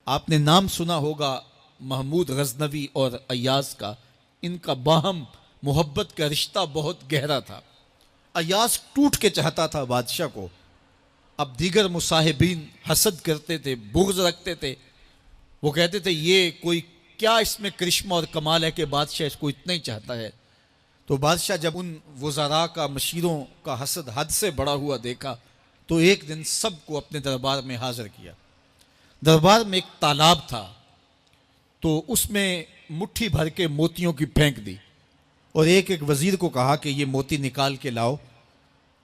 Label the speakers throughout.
Speaker 1: آپ نے نام سنا ہوگا محمود غزنوی اور ایاز کا، ان کا باہم محبت کا رشتہ بہت گہرا تھا۔ ایاز ٹوٹ کے چاہتا تھا بادشاہ کو، اب دیگر مصاحبین حسد کرتے تھے، بغض رکھتے تھے، وہ کہتے تھے یہ کوئی کیا اس میں کرشمہ اور کمال ہے کہ بادشاہ اس کو اتنا ہی چاہتا ہے۔ تو بادشاہ جب ان وزراء کا، مشیروں کا حسد حد سے بڑا ہوا دیکھا تو ایک دن سب کو اپنے دربار میں حاضر کیا۔ دربار میں ایک تالاب تھا، تو اس میں مٹھی بھر کے موتیوں کی پھینک دی، اور ایک ایک وزیر کو کہا کہ یہ موتی نکال کے لاؤ،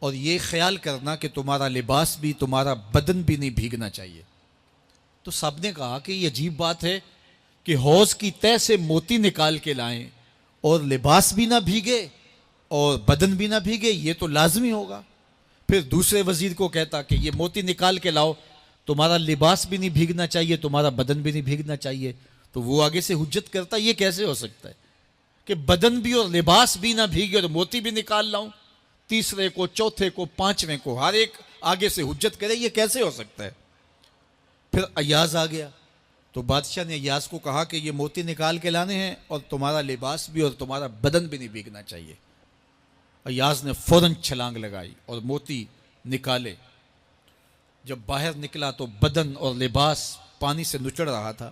Speaker 1: اور یہ خیال کرنا کہ تمہارا لباس بھی، تمہارا بدن بھی نہیں بھیگنا چاہیے۔ تو سب نے کہا کہ یہ عجیب بات ہے کہ حوض کی تہہ سے موتی نکال کے لائیں اور لباس بھی نہ بھیگے اور بدن بھی نہ بھیگے، یہ تو لازمی ہوگا۔ پھر دوسرے وزیر کو کہتا کہ یہ موتی نکال کے لاؤ، تمہارا لباس بھی نہیں بھیگنا چاہیے، تمہارا بدن بھی نہیں بھیگنا چاہیے۔ تو وہ آگے سے حجت کرتا یہ کیسے ہو سکتا ہے کہ بدن بھی اور لباس بھی نہ بھیگے اور موتی بھی نکال لاؤں؟ تیسرے کو، چوتھے کو، پانچویں کو، ہر ایک آگے سے حجت کرے، یہ کیسے ہو سکتا ہے؟ پھر ایاز آ گیا، تو بادشاہ نے ایاز کو کہا کہ یہ موتی نکال کے لانے ہیں اور تمہارا لباس بھی اور تمہارا بدن بھی نہیں بھیگنا چاہیے۔ ایاز نے فوراً چھلانگ لگائی اور موتی نکالے۔ جب باہر نکلا تو بدن اور لباس پانی سے نچڑ رہا تھا،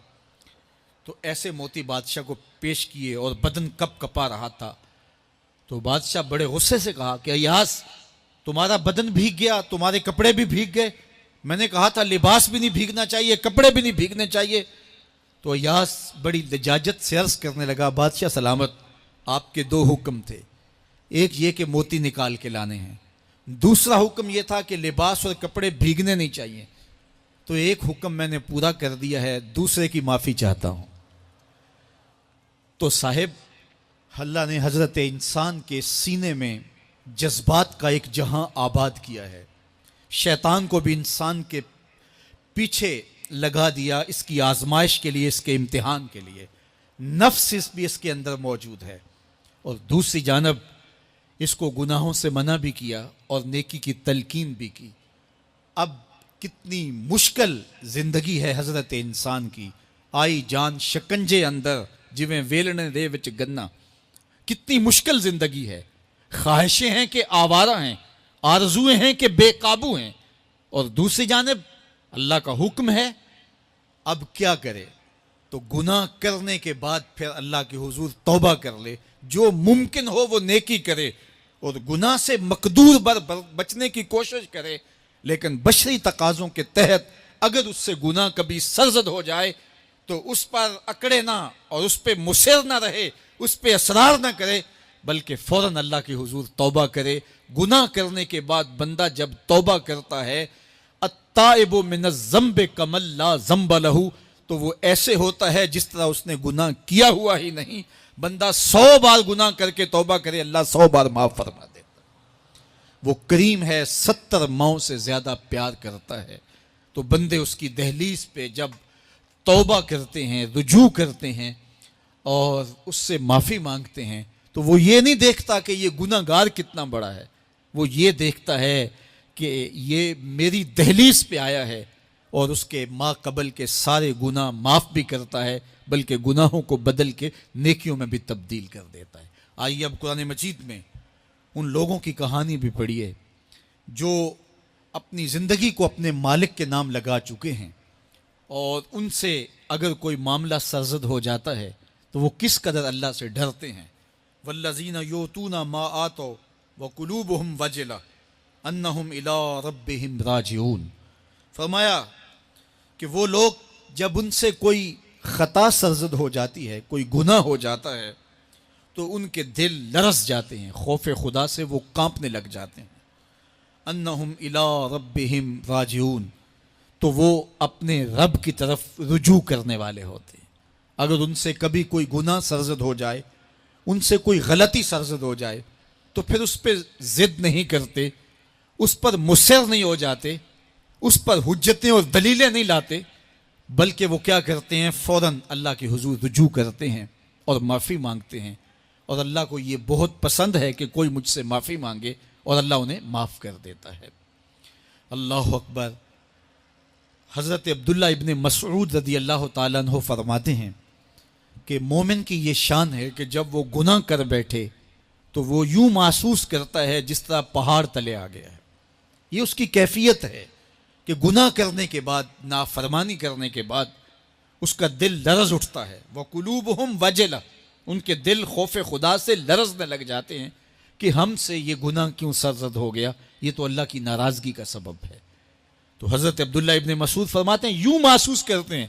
Speaker 1: تو ایسے موتی بادشاہ کو پیش کیے اور بدن کپ کپا رہا تھا۔ تو بادشاہ بڑے غصے سے کہا کہ ایاز، تمہارا بدن بھیگ گیا، تمہارے کپڑے بھی بھیگ گئے، میں نے کہا تھا لباس بھی نہیں بھیگنا چاہیے، کپڑے بھی نہیں بھیگنے چاہیے۔ تو ایاز بڑی لجاجت سے عرض کرنے لگا، بادشاہ سلامت، آپ کے دو حکم تھے، ایک یہ کہ موتی نکال کے لانے ہیں، دوسرا حکم یہ تھا کہ لباس اور کپڑے بھیگنے نہیں چاہیے۔ تو ایک حکم میں نے پورا کر دیا ہے، دوسرے کی معافی چاہتا ہوں۔ تو صاحب، اللہ نے حضرت انسان کے سینے میں جذبات کا ایک جہاں آباد کیا ہے، شیطان کو بھی انسان کے پیچھے لگا دیا، اس کی آزمائش کے لیے، اس کے امتحان کے لیے۔ نفس بھی اس کے اندر موجود ہے، اور دوسری جانب اس کو گناہوں سے منع بھی کیا اور نیکی کی تلقین بھی کی۔ اب کتنی مشکل زندگی ہے حضرت انسان کی، آئی جان شکنجے اندر جویں ویلنے دے وچ گنا، کتنی مشکل زندگی ہے۔ خواہشیں ہیں کہ آوارہ ہیں، آرزویں ہیں کہ بے قابو ہیں، اور دوسری جانب اللہ کا حکم ہے۔ اب کیا کرے؟ تو گناہ کرنے کے بعد پھر اللہ کے حضور توبہ کر لے، جو ممکن ہو وہ نیکی کرے، اور گناہ سے مقدور بچنے کی کوشش کرے، لیکن بشری تقاضوں کے تحت اگر اس سے گناہ کبھی سرزد ہو جائے تو اس پر اکڑے نہ اور اس پہ مصر نہ رہے، اس پہ اصرار نہ کرے، بلکہ فوراً اللہ کے حضور توبہ کرے۔ گناہ کرنے کے بعد بندہ جب توبہ کرتا ہے، التائب من الذنب کمن لا ذنب لہ، تو وہ ایسے ہوتا ہے جس طرح اس نے گناہ کیا ہوا ہی نہیں۔ بندہ 100 بار گناہ کر کے توبہ کرے، اللہ 100 بار معاف فرما دیتا۔ وہ کریم ہے، 70 ماؤں سے زیادہ پیار کرتا ہے۔ تو بندے اس کی دہلیز پہ جب توبہ کرتے ہیں، رجوع کرتے ہیں اور اس سے معافی مانگتے ہیں، تو وہ یہ نہیں دیکھتا کہ یہ گناہ گار کتنا بڑا ہے، وہ یہ دیکھتا ہے کہ یہ میری دہلیز پہ آیا ہے اور اس کے ما قبل کے سارے گناہ معاف بھی کرتا ہے، بلکہ گناہوں کو بدل کے نیکیوں میں بھی تبدیل کر دیتا ہے۔ آئیے اب قرآن مجید میں ان لوگوں کی کہانی بھی پڑھیے جو اپنی زندگی کو اپنے مالک کے نام لگا چکے ہیں، اور ان سے اگر کوئی معاملہ سرزد ہو جاتا ہے تو وہ کس قدر اللہ سے ڈرتے ہیں۔ والذین یؤتون ما آتوا وقلوبہم وجلہ انہم الی ربہم راجعون۔ فرمایا کہ وہ لوگ جب ان سے کوئی خطا سرزد ہو جاتی ہے، کوئی گناہ ہو جاتا ہے، تو ان کے دل لرز جاتے ہیں، خوف خدا سے وہ کانپنے لگ جاتے ہیں۔ انہم الی ربہم راجعون، تو وہ اپنے رب کی طرف رجوع کرنے والے ہوتے ہیں۔ اگر ان سے کبھی کوئی گناہ سرزد ہو جائے، ان سے کوئی غلطی سرزد ہو جائے، تو پھر اس پہ ضد نہیں کرتے، اس پر مصر نہیں ہو جاتے، اس پر حجتیں اور دلیلیں نہیں لاتے، بلکہ وہ کیا کرتے ہیں؟ فوراً اللہ کے حضور رجوع کرتے ہیں اور معافی مانگتے ہیں، اور اللہ کو یہ بہت پسند ہے کہ کوئی مجھ سے معافی مانگے، اور اللہ انہیں معاف کر دیتا ہے۔ اللہ اکبر۔ حضرت عبداللہ ابن مسعود رضی اللہ تعالیٰ عنہ فرماتے ہیں کہ مومن کی یہ شان ہے کہ جب وہ گناہ کر بیٹھے تو وہ یوں محسوس کرتا ہے جس طرح پہاڑ تلے آ گیا ہے. یہ اس کی کیفیت ہے کہ گناہ کرنے کے بعد، نافرمانی کرنے کے بعد اس کا دل لرز اٹھتا ہے. وَقُلُوبُهُمْ وَجِلَةٌ، ان کے دل خوف خدا سے لرزنے لگ جاتے ہیں کہ ہم سے یہ گناہ کیوں سرزد ہو گیا، یہ تو اللہ کی ناراضگی کا سبب ہے. تو حضرت عبداللہ ابن مسعود فرماتے ہیں یوں محسوس کرتے ہیں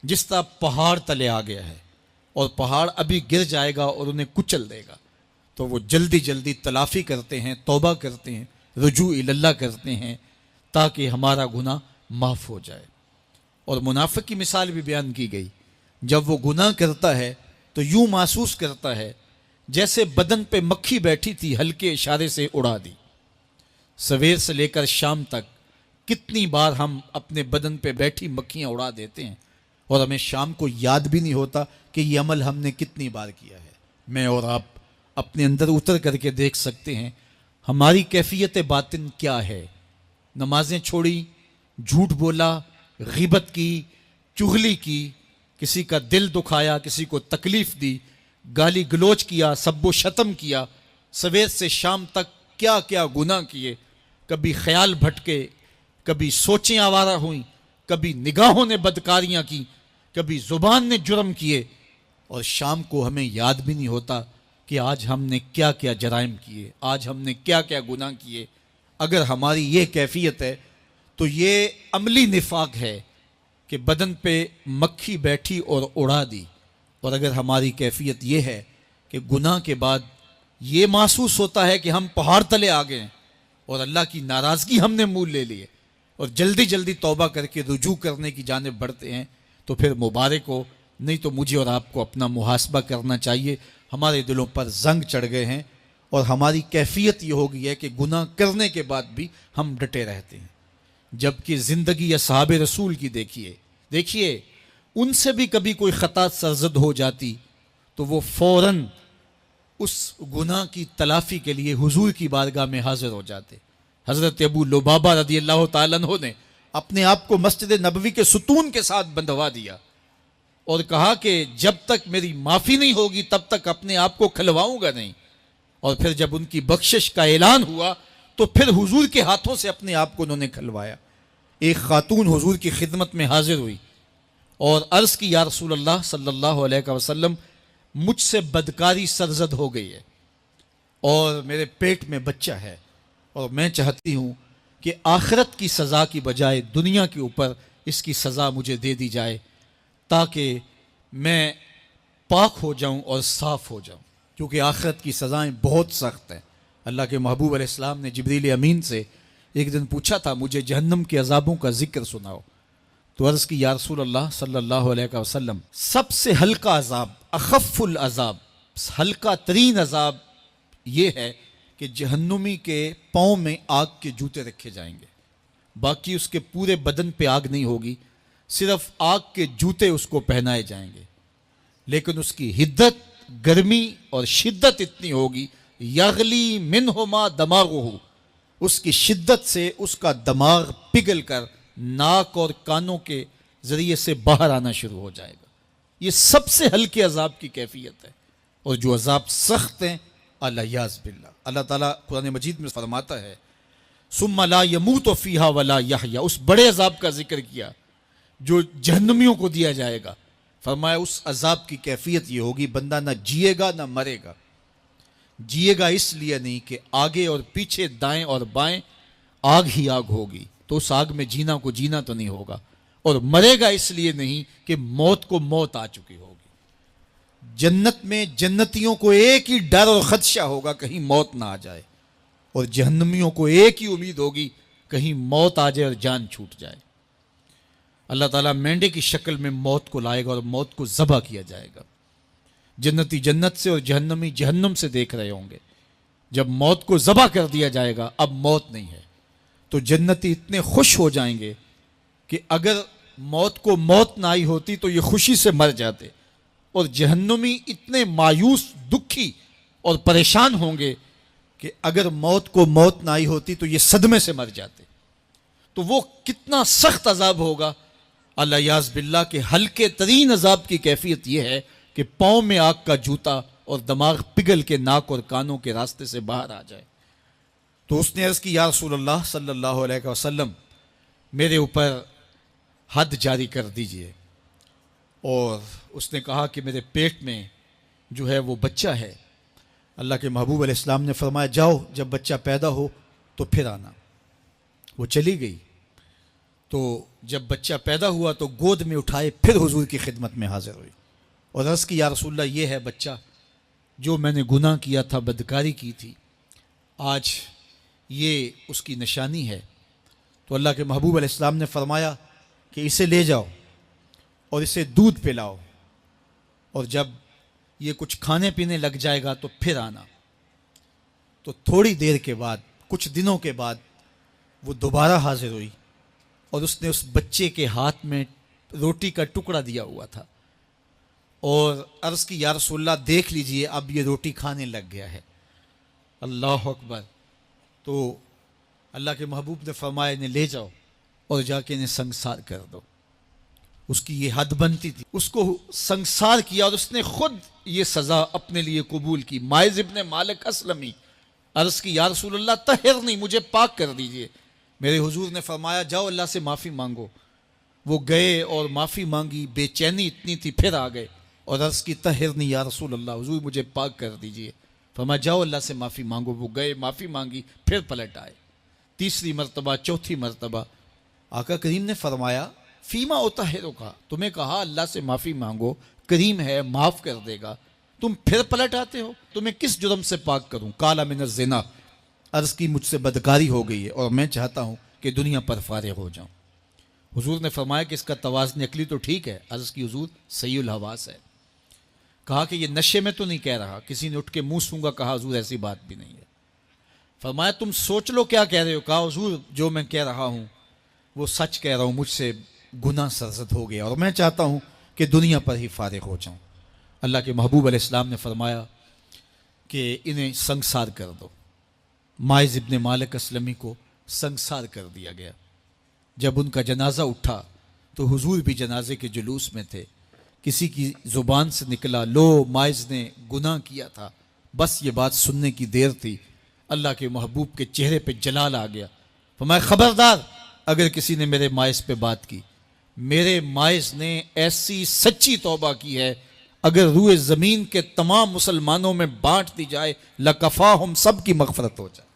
Speaker 1: جس طرح پہاڑ تلے آ گیا ہے اور پہاڑ ابھی گر جائے گا اور انہیں کچل دے گا. تو وہ جلدی جلدی تلافی کرتے ہیں، توبہ کرتے ہیں، رجوع اللہ کرتے ہیں تاکہ ہمارا گناہ معاف ہو جائے. اور منافق کی مثال بھی بیان کی گئی. جب وہ گناہ کرتا ہے تو یوں محسوس کرتا ہے جیسے بدن پہ مکھی بیٹھی تھی، ہلکے اشارے سے اڑا دی. سویر سے لے کر شام تک کتنی بار ہم اپنے بدن پہ بیٹھی مکھیاں اڑا دیتے ہیں اور ہمیں شام کو یاد بھی نہیں ہوتا کہ یہ عمل ہم نے کتنی بار کیا ہے. میں اور آپ اپنے اندر اتر کر کے دیکھ سکتے ہیں ہماری کیفیت باطن کیا ہے. نمازیں چھوڑی، جھوٹ بولا، غیبت کی، چغلی کی، کسی کا دل دکھایا، کسی کو تکلیف دی، گالی گلوچ کیا، سب و شتم کیا، سویر سے شام تک کیا کیا گناہ کیے. کبھی خیال بھٹکے، کبھی سوچیں آوارہ ہوئیں، کبھی نگاہوں نے بدکاریاں کی، کبھی زبان نے جرم کیے، اور شام کو ہمیں یاد بھی نہیں ہوتا کہ آج ہم نے کیا کیا جرائم کیے، آج ہم نے کیا کیا گناہ کیے. اگر ہماری یہ کیفیت ہے تو یہ عملی نفاق ہے کہ بدن پہ مکھی بیٹھی اور اڑا دی. اور اگر ہماری کیفیت یہ ہے کہ گناہ کے بعد یہ محسوس ہوتا ہے کہ ہم پہاڑ تلے آ گئے اور اللہ کی ناراضگی ہم نے مول لے لیے اور جلدی جلدی توبہ کر کے رجوع کرنے کی جانب بڑھتے ہیں، تو پھر مبارک ہو. نہیں تو مجھے اور آپ کو اپنا محاسبہ کرنا چاہیے. ہمارے دلوں پر زنگ چڑھ گئے ہیں اور ہماری کیفیت یہ ہو گئی ہے کہ گناہ کرنے کے بعد بھی ہم ڈٹے رہتے ہیں. جبکہ زندگی اصحاب رسول کی دیکھیے ان سے بھی کبھی کوئی خطا سرزد ہو جاتی تو وہ فوراً اس گناہ کی تلافی کے لیے حضور کی بارگاہ میں حاضر ہو جاتے. حضرت ابو لبابہ رضی اللہ تعالیٰ عنہ نے اپنے آپ کو مسجد نبوی کے ستون کے ساتھ بندھوا دیا اور کہا کہ جب تک میری معافی نہیں ہوگی تب تک اپنے آپ کو کھلواؤں گا نہیں. اور پھر جب ان کی بخشش کا اعلان ہوا تو پھر حضور کے ہاتھوں سے اپنے آپ کو انہوں نے کھلوایا. ایک خاتون حضور کی خدمت میں حاضر ہوئی اور عرض کی یا رسول اللہ صلی اللہ علیہ وسلم، مجھ سے بدکاری سرزد ہو گئی ہے اور میرے پیٹ میں بچہ ہے اور میں چاہتی ہوں کہ آخرت کی سزا کی بجائے دنیا کے اوپر اس کی سزا مجھے دے دی جائے تاکہ میں پاک ہو جاؤں اور صاف ہو جاؤں، کیونکہ آخرت کی سزائیں بہت سخت ہیں. اللہ کے محبوب علیہ السلام نے جبریل امین سے ایک دن پوچھا تھا مجھے جہنم کے عذابوں کا ذکر سناؤ. تو عرض کی یا رسول اللہ صلی اللہ علیہ وسلم، سب سے ہلکا عذاب، اخف العذاب، ہلکا ترین عذاب یہ ہے کہ جہنمی کے پاؤں میں آگ کے جوتے رکھے جائیں گے. باقی اس کے پورے بدن پہ آگ نہیں ہوگی، صرف آگ کے جوتے اس کو پہنائے جائیں گے. لیکن اس کی حدت، گرمی اور شدت اتنی ہوگی، یغلی منہما دماغہ، اس کی شدت سے اس کا دماغ پگھل کر ناک اور کانوں کے ذریعے سے باہر آنا شروع ہو جائے گا. یہ سب سے ہلکے عذاب کی کیفیت ہے. اور جو عذاب سخت ہیں الیاذ باللہ، اللہ تعالیٰ قرآن مجید میں فرماتا ہے ثم لا یموت فیہا ولا یحیا، اس بڑے عذاب کا ذکر کیا جو جہنمیوں کو دیا جائے گا. فرمایا اس عذاب کی کیفیت یہ ہوگی بندہ نہ جیے گا نہ مرے گا. جیے گا اس لیے نہیں کہ آگے اور پیچھے، دائیں اور بائیں آگ ہی آگ ہوگی، تو اس آگ میں جینا کو جینا تو نہیں ہوگا. اور مرے گا اس لیے نہیں کہ موت کو موت آ چکی ہوگی. جنت میں جنتیوں کو ایک ہی ڈر اور خدشہ ہوگا کہیں موت نہ آ جائے، اور جہنمیوں کو ایک ہی امید ہوگی کہیں موت آ جائے اور جان چھوٹ جائے. اللہ تعالیٰ مینڈے کی شکل میں موت کو لائے گا اور موت کو ذبح کیا جائے گا. جنتی جنت سے اور جہنمی جہنم سے دیکھ رہے ہوں گے. جب موت کو ذبح کر دیا جائے گا اب موت نہیں ہے تو جنتی اتنے خوش ہو جائیں گے کہ اگر موت کو موت نہ آئی ہوتی تو یہ خوشی سے مر جاتے، اور جہنمی اتنے مایوس، دکھی اور پریشان ہوں گے کہ اگر موت کو موت نہ آئی ہوتی تو یہ صدمے سے مر جاتے. تو وہ کتنا سخت عذاب ہوگا. الیاذ باللہ کے ہلکے ترین عذاب کی کیفیت یہ ہے کہ پاؤں میں آگ کا جوتا اور دماغ پگھل کے ناک اور کانوں کے راستے سے باہر آ جائے. تو اس نے عرض کی یا رسول اللہ صلی اللہ علیہ وسلم میرے اوپر حد جاری کر دیجئے. اور اس نے کہا کہ میرے پیٹ میں جو ہے وہ بچہ ہے. اللہ کے محبوب علیہ السلام نے فرمایا جاؤ جب بچہ پیدا ہو تو پھر آنا. وہ چلی گئی. تو جب بچہ پیدا ہوا تو گود میں اٹھائے پھر حضور کی خدمت میں حاضر ہوئی اور عرض کی یا رسول اللہ یہ ہے بچہ جو میں نے گناہ کیا تھا، بدکاری کی تھی، آج یہ اس کی نشانی ہے. تو اللہ کے محبوب علیہ السلام نے فرمایا کہ اسے لے جاؤ اور اسے دودھ پلاؤ، اور جب یہ کچھ کھانے پینے لگ جائے گا تو پھر آنا. تو تھوڑی دیر کے بعد، کچھ دنوں کے بعد وہ دوبارہ حاضر ہوئی اور اس نے اس بچے کے ہاتھ میں روٹی کا ٹکڑا دیا ہوا تھا اور عرض کی یا رسول اللہ دیکھ لیجئے اب یہ روٹی کھانے لگ گیا ہے. اللہ اکبر. تو اللہ کے محبوب نے فرمایا انہیں لے جاؤ اور جا کے انہیں سنگسار کر دو. اس کی یہ حد بنتی تھی. اس کو سنگسار کیا اور اس نے خود یہ سزا اپنے لیے قبول کی. ماعز ابن مالک اسلمی عرض کی یا رسول اللہ طہرنی، مجھے پاک کر دیجئے. میرے حضور نے فرمایا جاؤ اللہ سے معافی مانگو. وہ گئے اور معافی مانگی. بے چینی اتنی تھی پھر آ گئے اور عرض کی طہرنی یا رسول اللہ، حضور مجھے پاک کر دیجئے. فرمایا جاؤ اللہ سے معافی مانگو. وہ گئے، معافی مانگی، پھر پلٹ آئے. تیسری مرتبہ، چوتھی مرتبہ. آقا کریم نے فرمایا فیما اطہرو کا، تمہیں کہا اللہ سے معافی مانگو، کریم ہے معاف کر دے گا، تم پھر پلٹ آتے ہو، تمہیں کس جرم سے پاک کروں؟ قال من الزنا، عرض کی مجھ سے بدکاری ہو گئی ہے اور میں چاہتا ہوں کہ دنیا پر فارغ ہو جاؤں. حضور نے فرمایا کہ اس کا توازن عقلی تو ٹھیک ہے. عرض کی حضور صحیح الحواس ہے. کہا کہ یہ نشے میں تو نہیں کہہ رہا. کسی نے اٹھ کے منہ سونگا. کہا حضور ایسی بات بھی نہیں ہے. فرمایا تم سوچ لو کیا کہہ رہے ہو. کہا حضور جو میں کہہ رہا ہوں وہ سچ کہہ رہا ہوں، مجھ سے گناہ سرزد ہو گیا اور میں چاہتا ہوں کہ دنیا پر ہی فارغ ہو جاؤں. اللہ کے محبوب علیہ السلام نے فرمایا کہ انہیں سنگسار کر دو. ماعز ابن مالک اسلمی کو سنگسار کر دیا گیا. جب ان کا جنازہ اٹھا تو حضور بھی جنازے کے جلوس میں تھے. کسی کی زبان سے نکلا لو ماعز نے گناہ کیا تھا. بس یہ بات سننے کی دیر تھی. اللہ کے محبوب کے چہرے پہ جلال آ گیا. فرمایا خبردار اگر کسی نے میرے ماعز پہ بات کی. میرے ماعز نے ایسی سچی توبہ کی ہے اگر روئے زمین کے تمام مسلمانوں میں بانٹ دی جائے لکفاہم، سب کی مغفرت ہو جائے.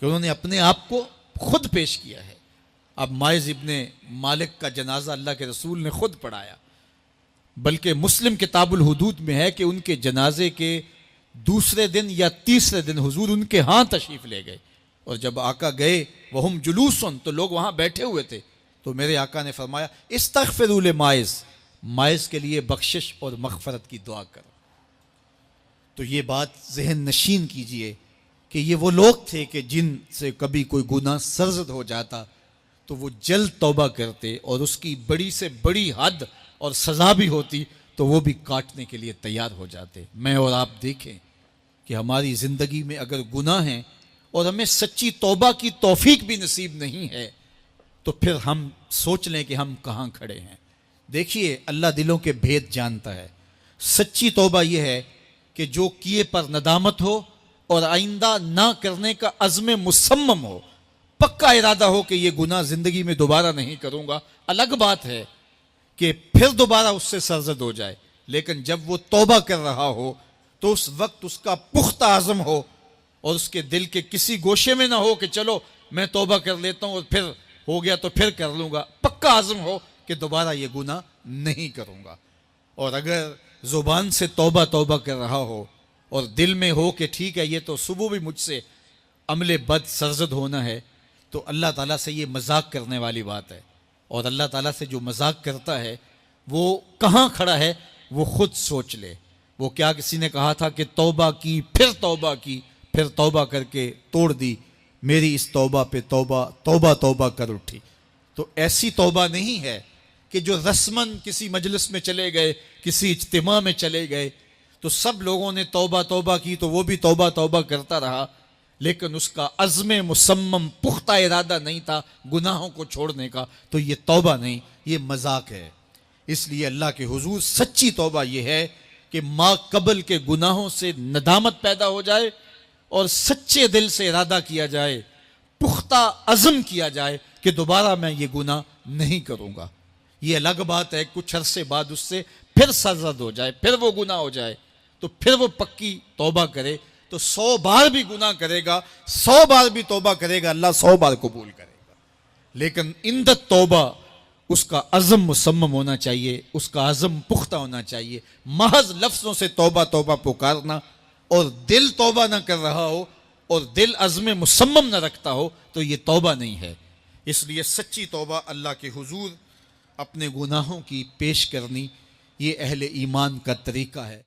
Speaker 1: کہ انہوں نے اپنے آپ کو خود پیش کیا ہے. اب ماعز ابن مالک کا جنازہ اللہ کے رسول نے خود پڑھایا. بلکہ مسلم کتاب الحدود میں ہے کہ ان کے جنازے کے دوسرے دن یا تیسرے دن حضور ان کے ہاں تشریف لے گئے. اور جب آقا گئے وہم جلوسن، تو لوگ وہاں بیٹھے ہوئے تھے. تو میرے آقا نے فرمایا استغفروا لماعز، ماعز کے لیے بخشش اور مغفرت کی دعا کرو. تو یہ بات ذہن نشین کیجئے کہ یہ وہ لوگ تھے کہ جن سے کبھی کوئی گناہ سرزد ہو جاتا تو وہ جلد توبہ کرتے، اور اس کی بڑی سے بڑی حد اور سزا بھی ہوتی تو وہ بھی کاٹنے کے لیے تیار ہو جاتے. میں اور آپ دیکھیں کہ ہماری زندگی میں اگر گناہ ہیں اور ہمیں سچی توبہ کی توفیق بھی نصیب نہیں ہے تو پھر ہم سوچ لیں کہ ہم کہاں کھڑے ہیں. دیکھیے اللہ دلوں کے بھید جانتا ہے. سچی توبہ یہ ہے کہ جو کیے پر ندامت ہو اور آئندہ نہ کرنے کا عزم مصمم ہو، پکا ارادہ ہو کہ یہ گناہ زندگی میں دوبارہ نہیں کروں گا. الگ بات ہے کہ پھر دوبارہ اس سے سرزد ہو جائے، لیکن جب وہ توبہ کر رہا ہو تو اس وقت اس کا پختہ عزم ہو اور اس کے دل کے کسی گوشے میں نہ ہو کہ چلو میں توبہ کر لیتا ہوں اور پھر ہو گیا تو پھر کر لوں گا. پکا عزم ہو کہ دوبارہ یہ گناہ نہیں کروں گا. اور اگر زبان سے توبہ توبہ کر رہا ہو اور دل میں ہو کہ ٹھیک ہے یہ تو صبح بھی مجھ سے عمل بد سرزد ہونا ہے، تو اللہ تعالیٰ سے یہ مذاق کرنے والی بات ہے. اور اللہ تعالیٰ سے جو مذاق کرتا ہے وہ کہاں کھڑا ہے وہ خود سوچ لے. وہ کیا کسی نے کہا تھا کہ توبہ کی پھر توبہ کی پھر توبہ کر کے توڑ دی، میری اس توبہ پہ توبہ توبہ توبہ کر اٹھی. تو ایسی توبہ نہیں ہے کہ جو رسماً کسی مجلس میں چلے گئے، کسی اجتماع میں چلے گئے تو سب لوگوں نے توبہ توبہ کی تو وہ بھی توبہ توبہ کرتا رہا، لیکن اس کا عزم مصمم پختہ ارادہ نہیں تھا گناہوں کو چھوڑنے کا، تو یہ توبہ نہیں، یہ مذاق ہے۔ اس لیے اللہ کے حضور سچی توبہ یہ ہے کہ ما قبل کے گناہوں سے ندامت پیدا ہو جائے اور سچے دل سے ارادہ کیا جائے، پختہ عزم کیا جائے کہ دوبارہ میں یہ گناہ نہیں کروں گا۔ یہ الگ بات ہے کچھ عرصے بعد اس سے پھر سرزد ہو جائے، پھر وہ گناہ ہو جائے، تو پھر وہ پکی توبہ کرے، تو 100 بار بھی گناہ کرے گا، 100 بار بھی توبہ کرے گا، اللہ 100 بار قبول کرے گا۔ لیکن عند توبہ اس کا عزم مصمم ہونا چاہیے، اس کا عزم پختہ ہونا چاہیے۔ محض لفظوں سے توبہ توبہ پکارنا اور دل توبہ نہ کر رہا ہو اور دل عزم مصمم نہ رکھتا ہو تو یہ توبہ نہیں ہے۔ اس لیے سچی توبہ اللہ کے حضور اپنے گناہوں کی پیش کرنی، یہ اہل ایمان کا طریقہ ہے۔